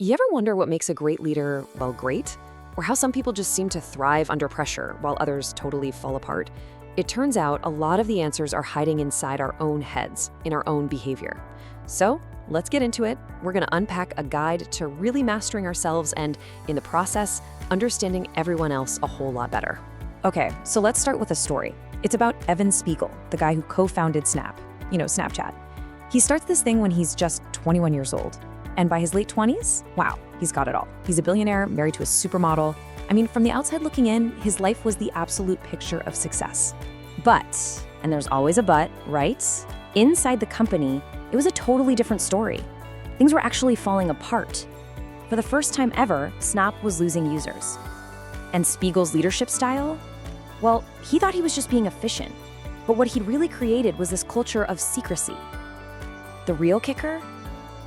You ever wonder what makes a great leader, well, great? Or how some people just seem to thrive under pressure while others totally fall apart? It turns out a lot of the answers are hiding inside our own heads, in our own behavior. So, let's get into it. We're going to unpack a guide to really mastering ourselves and, in the process, understanding everyone else a whole lot better. Okay, so let's start with a story. It's about Evan Spiegel, the guy who co-founded Snapchat. He starts this thing when he's just 21 years old. And by his late 20s, wow, he's got it all. He's a billionaire, married to a supermodel. I mean, from the outside looking in, his life was the absolute picture of success. But, and there's always a but, right? Inside the company, it was a totally different story. Things were actually falling apart. For the first time ever, Snap was losing users. And Spiegel's leadership style? Well, he thought he was just being efficient. But what he'd really created was this culture of secrecy. The real kicker?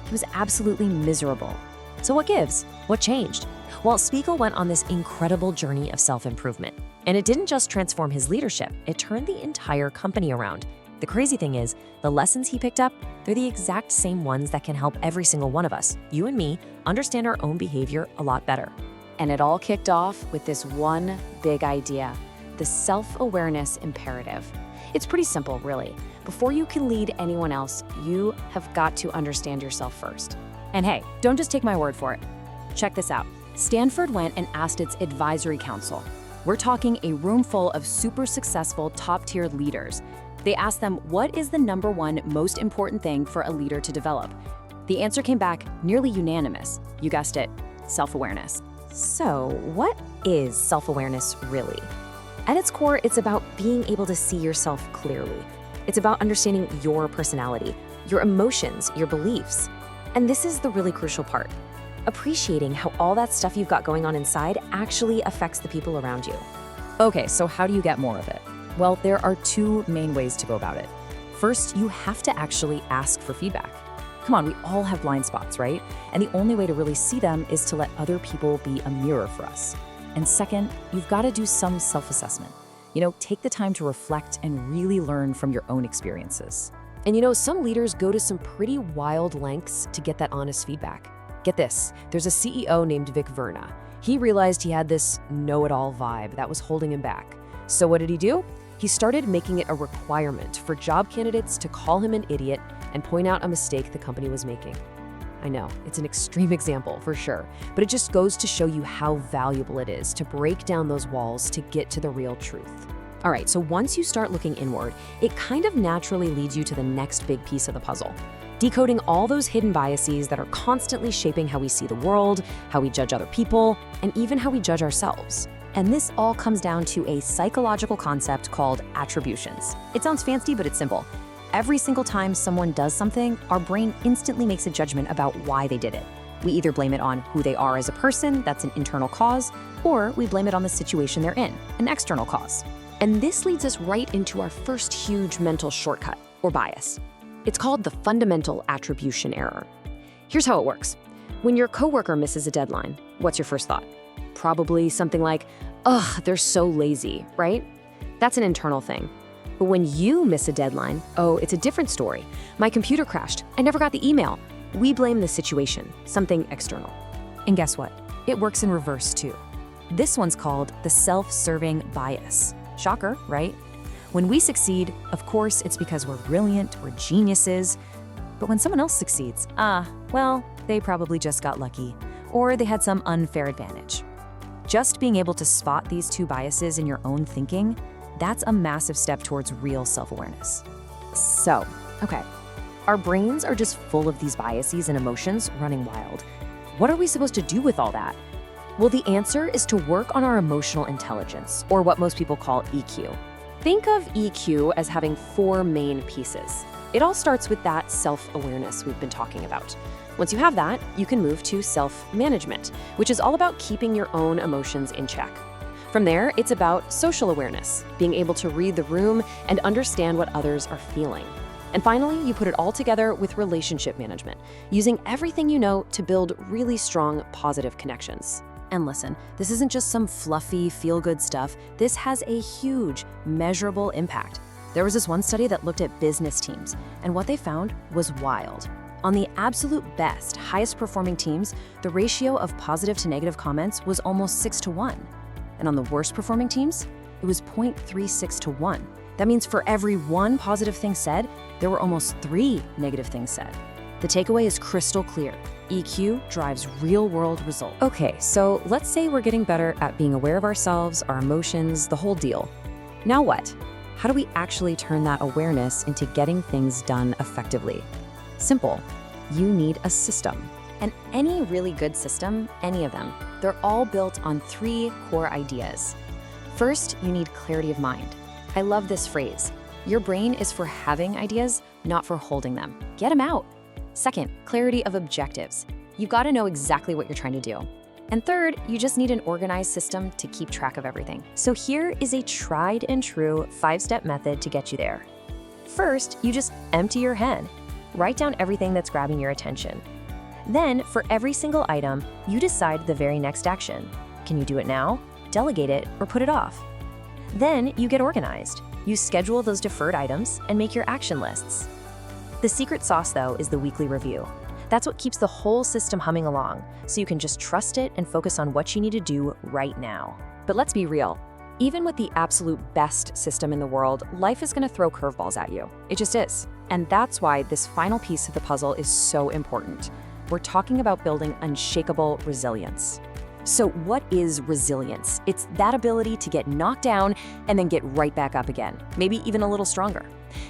He was absolutely miserable. So what gives? What changed? Well, Spiegel went on this incredible journey of self-improvement. And it didn't just transform his leadership, it turned the entire company around. The crazy thing is, the lessons he picked up, they're the exact same ones that can help every single one of us, you and me, understand our own behavior a lot better. And it all kicked off with this one big idea, the self-awareness imperative. It's pretty simple, really. Before you can lead anyone else, you have got to understand yourself first. And hey, don't just take my word for it. Check this out. Stanford went and asked its advisory council. We're talking a room full of super successful, top-tier leaders. They asked them, what is the number one most important thing for a leader to develop? The answer came back nearly unanimous. You guessed it, self-awareness. So, what is self-awareness really? At its core, it's about being able to see yourself clearly. It's about understanding your personality, your emotions, your beliefs. And this is the really crucial part. Appreciating how all that stuff you've got going on inside actually affects the people around you. Okay, so how do you get more of it? Well, there are two main ways to go about it. First, you have to actually ask for feedback. Come on, we all have blind spots, right? And the only way to really see them is to let other people be a mirror for us. And second, you've got to do some self-assessment. Take the time to reflect and really learn from your own experiences. And some leaders go to some pretty wild lengths to get that honest feedback. Get this, there's a CEO named Vic Verna. He realized he had this know-it-all vibe that was holding him back. So what did he do? He started making it a requirement for job candidates to call him an idiot and point out a mistake the company was making. I know, it's an extreme example for sure, but it just goes to show you how valuable it is to break down those walls to get to the real truth. All right, so once you start looking inward, it kind of naturally leads you to the next big piece of the puzzle. Decoding all those hidden biases that are constantly shaping how we see the world, how we judge other people, and even how we judge ourselves. And this all comes down to a psychological concept called attributions. It sounds fancy, but it's simple. Every single time someone does something, our brain instantly makes a judgment about why they did it. We either blame it on who they are as a person, that's an internal cause, or we blame it on the situation they're in, an external cause. And this leads us right into our first huge mental shortcut, or bias. It's called the fundamental attribution error. Here's how it works. When your coworker misses a deadline, what's your first thought? Probably something like, ugh, they're so lazy, right? That's an internal thing. But when you miss a deadline, oh, it's a different story. My computer crashed. I never got the email. We blame the situation, something external. And guess what? It works in reverse too. This one's called the self-serving bias. Shocker, right? When we succeed, of course, it's because we're brilliant, we're geniuses. But when someone else succeeds, well, they probably just got lucky, or they had some unfair advantage. Just being able to spot these two biases in your own thinking, that's a massive step towards real self-awareness. So, okay, our brains are just full of these biases and emotions running wild. What are we supposed to do with all that? Well, the answer is to work on our emotional intelligence, or what most people call EQ. Think of EQ as having four main pieces. It all starts with that self-awareness we've been talking about. Once you have that, you can move to self-management, which is all about keeping your own emotions in check. From there, it's about social awareness, being able to read the room and understand what others are feeling. And finally, you put it all together with relationship management, using everything you know to build really strong, positive connections. And listen, this isn't just some fluffy, feel-good stuff. This has a huge, measurable impact. There was this one study that looked at business teams, and what they found was wild. On the absolute best, highest performing teams, the ratio of positive to negative comments was almost 6 to 1. And on the worst performing teams, it was 0.36 to 1. That means for every one positive thing said, there were almost 3 negative things said. The takeaway is crystal clear. EQ drives real-world results. Okay, so let's say we're getting better at being aware of ourselves, our emotions, the whole deal. Now what? How do we actually turn that awareness into getting things done effectively? Simple. You need a system. And any really good system, any of them, they're all built on 3 core ideas. First, you need clarity of mind. I love this phrase. Your brain is for having ideas, not for holding them. Get them out. Second, clarity of objectives. You've got to know exactly what you're trying to do. And third, you just need an organized system to keep track of everything. So here is a tried and true 5-step method to get you there. First, you just empty your head. Write down everything that's grabbing your attention. Then, for every single item, you decide the very next action. Can you do it now, delegate it, or put it off? Then, you get organized. You schedule those deferred items and make your action lists. The secret sauce, though, is the weekly review. That's what keeps the whole system humming along, so you can just trust it and focus on what you need to do right now. But let's be real. Even with the absolute best system in the world, life is going to throw curveballs at you. It just is. And that's why this final piece of the puzzle is so important. We're talking about building unshakable resilience. So what is resilience? It's that ability to get knocked down and then get right back up again, maybe even a little stronger.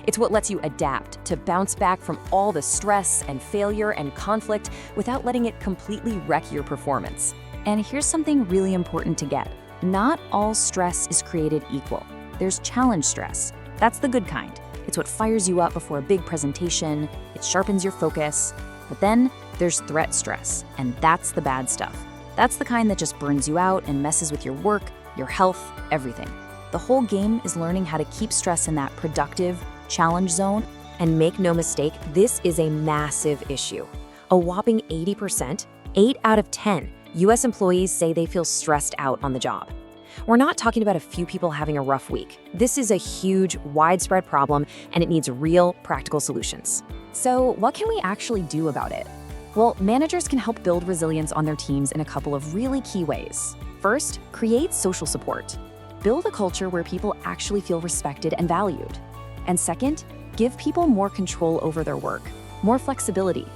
It's what lets you adapt, to bounce back from all the stress and failure and conflict without letting it completely wreck your performance. And here's something really important to get. Not all stress is created equal. There's challenge stress. That's the good kind. It's what fires you up before a big presentation. It sharpens your focus. But then there's threat stress, and that's the bad stuff. That's the kind that just burns you out and messes with your work, your health, everything. The whole game is learning how to keep stress in that productive, challenge zone. And make no mistake, this is a massive issue. A whopping 80%, 8 out of 10 US employees say they feel stressed out on the job. We're not talking about a few people having a rough week. This is a huge, widespread problem, and it needs real, practical solutions. So what can we actually do about it? Well, managers can help build resilience on their teams in a couple of really key ways. First, create social support. Build a culture where people actually feel respected and valued. And second, give people more control over their work, more flexibility.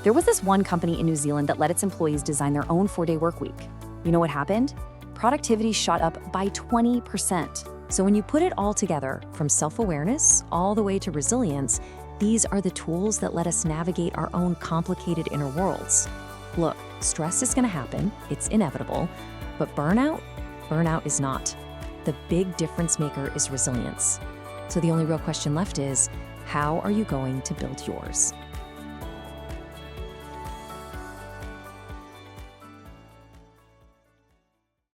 There was this one company in New Zealand that let its employees design their own 4-day work week. You know what happened? Productivity shot up by 20%. So when you put it all together, from self-awareness all the way to resilience, these are the tools that let us navigate our own complicated inner worlds. Look, stress is going to happen, it's inevitable, but burnout is not. The big difference maker is resilience. So the only real question left is, how are you going to build yours?